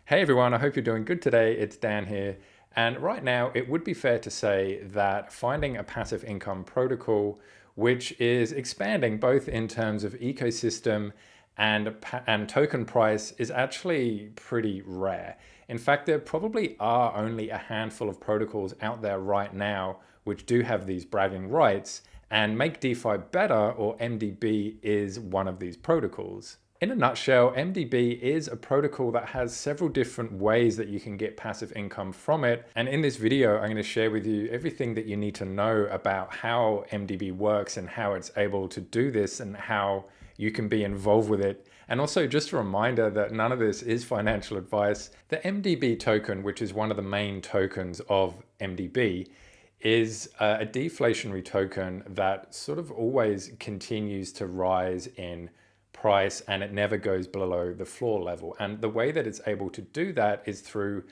Hey everyone, I hope you're doing good today. It's Dan here. And right now, it would be fair to say that finding a passive income protocol, which is expanding both in terms of ecosystem and token price, is actually pretty rare. In fact, there probably are only a handful of protocols out there right now which do have these bragging rights, and Make DeFi Better, or MDB, is one of these protocols. In a nutshell, MDB is a protocol that has several different ways that you can get passive income from it. And in this video, I'm going to share with you everything that you need to know about how MDB works and how it's able to do this and how you can be involved with it. And also just a reminder that none of this is financial advice. The MDB token, which is one of the main tokens of MDB, is a deflationary token that sort of always continues to rise in price, and it never goes below the floor level. And the way that it's able to do that is through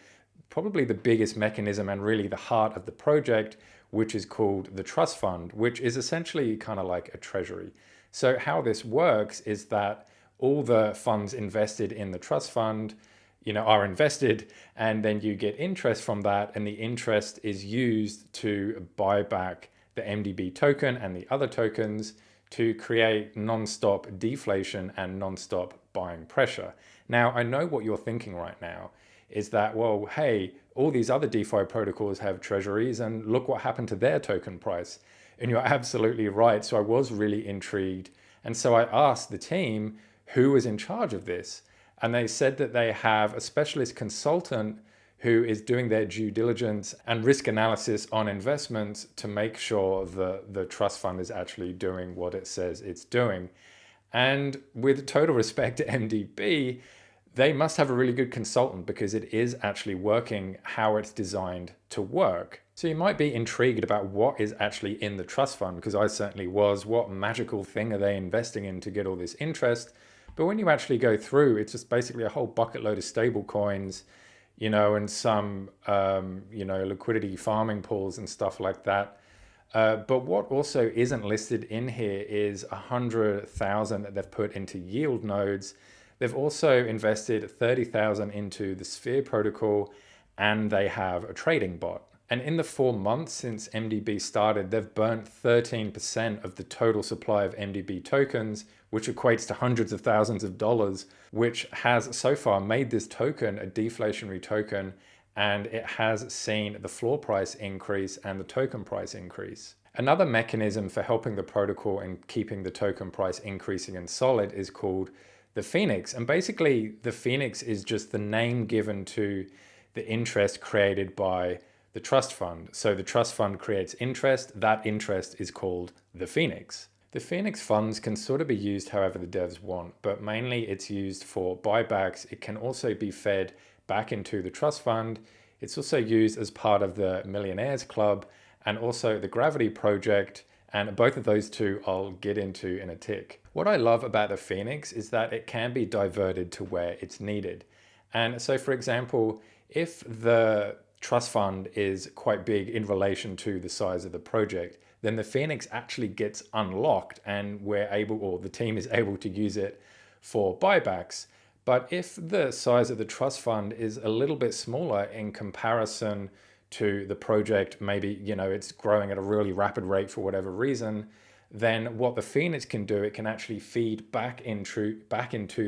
probably the biggest mechanism and really the heart of the project, which is called the trust fund, which is essentially kind of like a treasury. So how this works is that all the funds invested in the trust fund, are invested, and then you get interest from that, and the interest is used to buy back the MDB token and the other tokens to create non-stop deflation and non-stop buying pressure. Now, I know what you're thinking right now is that, well, hey, all these other DeFi protocols have treasuries and look what happened to their token price. And you're absolutely right. So I was really intrigued. And so I asked the team who was in charge of this. And they said that they have a specialist consultant who is doing their due diligence and risk analysis on investments to make sure the trust fund is actually doing what it says it's doing. And with total respect to MDB, they must have a really good consultant because it is actually working how it's designed to work. So you might be intrigued about what is actually in the trust fund, because I certainly was. What magical thing are they investing in to get all this interest? But when you actually go through, it's just basically a whole bucket load of stable coins, and some, liquidity farming pools and stuff like that. But what also isn't listed in here is 100,000 that they've put into yield nodes. They've also invested 30,000 into the Sphere protocol, and they have a trading bot. And in the 4 months since MDB started, they've burnt 13% of the total supply of MDB tokens, which equates to hundreds of thousands of dollars, which has so far made this token a deflationary token, and it has seen the floor price increase and the token price increase. Another mechanism for helping the protocol and keeping the token price increasing and solid is called the Phoenix. And basically, the Phoenix is just the name given to the interest created by the trust fund. So the trust fund creates interest. That interest is called the Phoenix. The Phoenix funds can sort of be used however the devs want, but mainly it's used for buybacks. It can also be fed back into the trust fund. It's also used as part of the Millionaires Club and also the Gravity Project. And both of those two I'll get into in a tick. What I love about the Phoenix is that it can be diverted to where it's needed. And so, for example, if the trust fund is quite big in relation to the size of the project, then the Phoenix actually gets unlocked and we're able, or the team is able to use it for buybacks. But if the size of the trust fund is a little bit smaller in comparison to the project, maybe, it's growing at a really rapid rate for whatever reason, then what the Phoenix can do, it can actually feed back into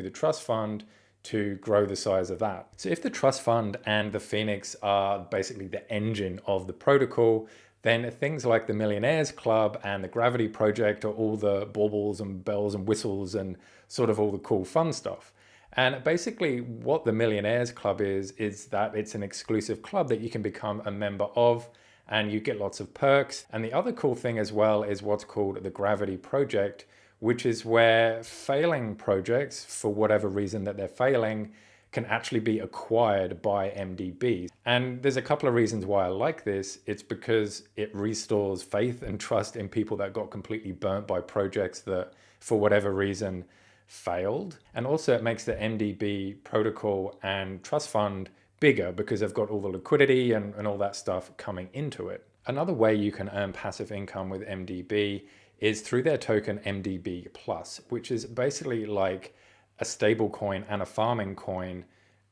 the trust fund to grow the size of that. So if the trust fund and the Phoenix are basically the engine of the protocol, then things like the Millionaires Club and the Gravity Project are all the baubles and bells and whistles and sort of all the cool fun stuff. And basically what the Millionaires Club is that it's an exclusive club that you can become a member of, and you get lots of perks. And the other cool thing as well is what's called the Gravity Project, which is where failing projects, for whatever reason that they're failing, can actually be acquired by MDB. And there's a couple of reasons why I like this. It's because it restores faith and trust in people that got completely burnt by projects that, for whatever reason, failed. And also it makes the MDB protocol and trust fund bigger because they've got all the liquidity and all that stuff coming into it. Another way you can earn passive income with MDB is through their token MDB Plus, which is basically like a stable coin and a farming coin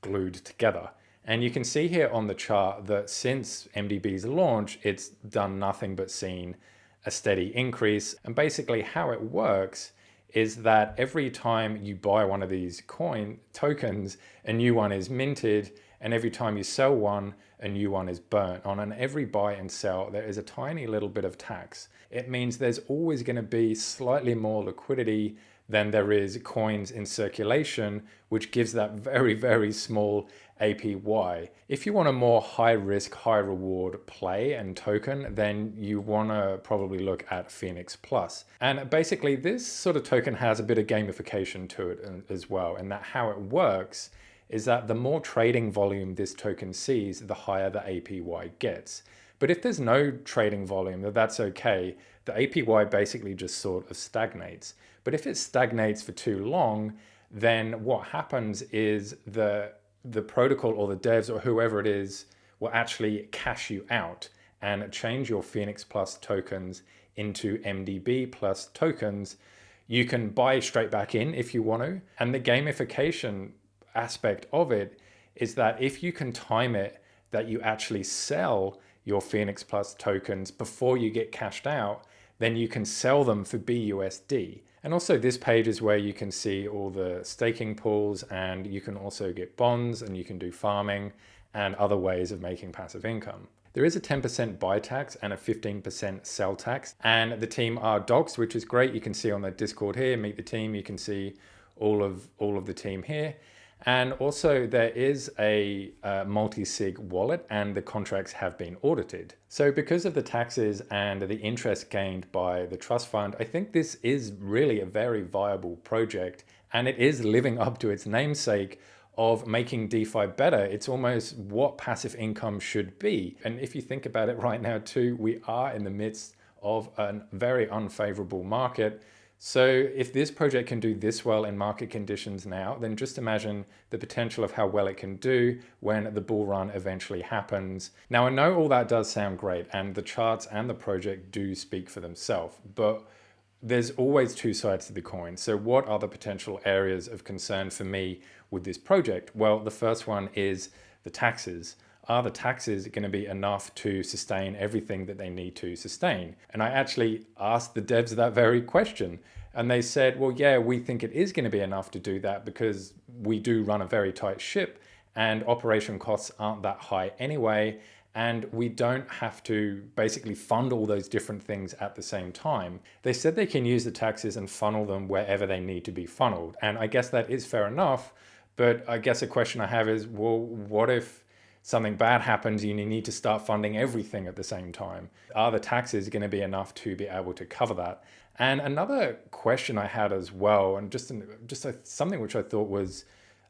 glued together. And you can see here on the chart that since MDB's launch, it's done nothing but seen a steady increase. And basically how it works is that every time you buy one of these coin tokens, a new one is minted, and every time you sell one, a new one is burnt. On every buy and sell, there is a tiny little bit of tax. It means there's always going to be slightly more liquidity than there is coins in circulation, which gives that very, very small APY. If you want a more high risk, high reward play and token, then you want to probably look at Phoenix Plus. And basically this sort of token has a bit of gamification to it as well, and that how it works is that the more trading volume this token sees, the higher the APY gets. But if there's no trading volume, that's okay. The APY basically just sort of stagnates. But if it stagnates for too long, then what happens is the protocol or the devs or whoever it is will actually cash you out and change your Phoenix Plus tokens into MDB Plus tokens. You can buy straight back in if you want to. And the gamification aspect of it is that if you can time it that you actually sell your Phoenix Plus tokens before you get cashed out, then you can sell them for BUSD. And also this page is where you can see all the staking pools, and you can also get bonds, and you can do farming and other ways of making passive income. There is a 10% buy tax and a 15% sell tax, and the team are doxed, which is great. You can see on the Discord here, meet the team. You can see all of the team here. And also there is a multi-sig wallet, and the contracts have been audited. So because of the taxes and the interest gained by the trust fund, I think this is really a very viable project, and it is living up to its namesake of making DeFi better. It's almost what passive income should be. And if you think about it right now too, we are in the midst of a very unfavorable market. So if this project can do this well in market conditions now, then just imagine the potential of how well it can do when the bull run eventually happens. Now, I know all that does sound great, and the charts and the project do speak for themselves, but there's always two sides to the coin. So what are the potential areas of concern for me with this project? Well, the first one is the taxes. Are the taxes going to be enough to sustain everything that they need to sustain? And I actually asked the devs that very question, and they said, well, yeah, we think it is going to be enough to do that because we do run a very tight ship and operation costs aren't that high anyway. And we don't have to basically fund all those different things at the same time. They said they can use the taxes and funnel them wherever they need to be funneled. And I guess that is fair enough. But I guess a question I have is, well, what if something bad happens and you need to start funding everything at the same time? Are the taxes going to be enough to be able to cover that? And another question I had as well, and something which I thought was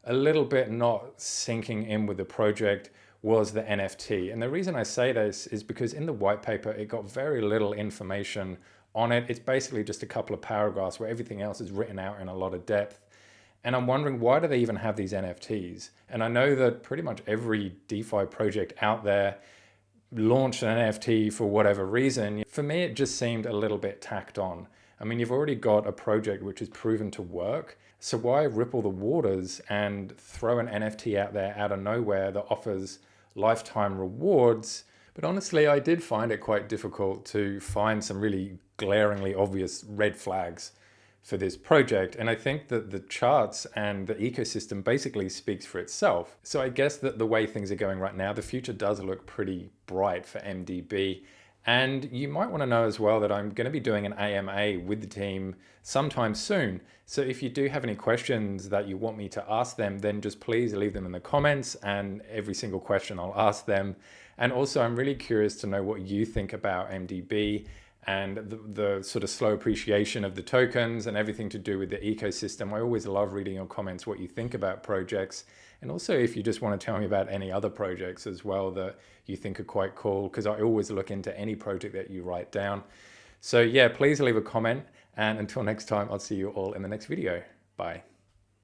a little bit not sinking in with the project, was the NFT. And the reason I say this is because in the white paper, it got very little information on it. It's basically just a couple of paragraphs where everything else is written out in a lot of depth. And I'm wondering, why do they even have these NFTs? And I know that pretty much every DeFi project out there launched an NFT for whatever reason. For me, it just seemed a little bit tacked on. I mean, you've already got a project which is proven to work. So why ripple the waters and throw an NFT out there out of nowhere that offers lifetime rewards? But honestly, I did find it quite difficult to find some really glaringly obvious red flags for this project. And I think that the charts and the ecosystem basically speaks for itself. So I guess that the way things are going right now, the future does look pretty bright for MDB. And you might want to know as well that I'm going to be doing an AMA with the team sometime soon. So if you do have any questions that you want me to ask them, then just please leave them in the comments, and every single question I'll ask them. And also, I'm really curious to know what you think about MDB and the sort of slow appreciation of the tokens and everything to do with the ecosystem. I always love reading your comments, what you think about projects. And also if you just want to tell me about any other projects as well that you think are quite cool, because I always look into any project that you write down. So yeah, please leave a comment. And until next time, I'll see you all in the next video. Bye.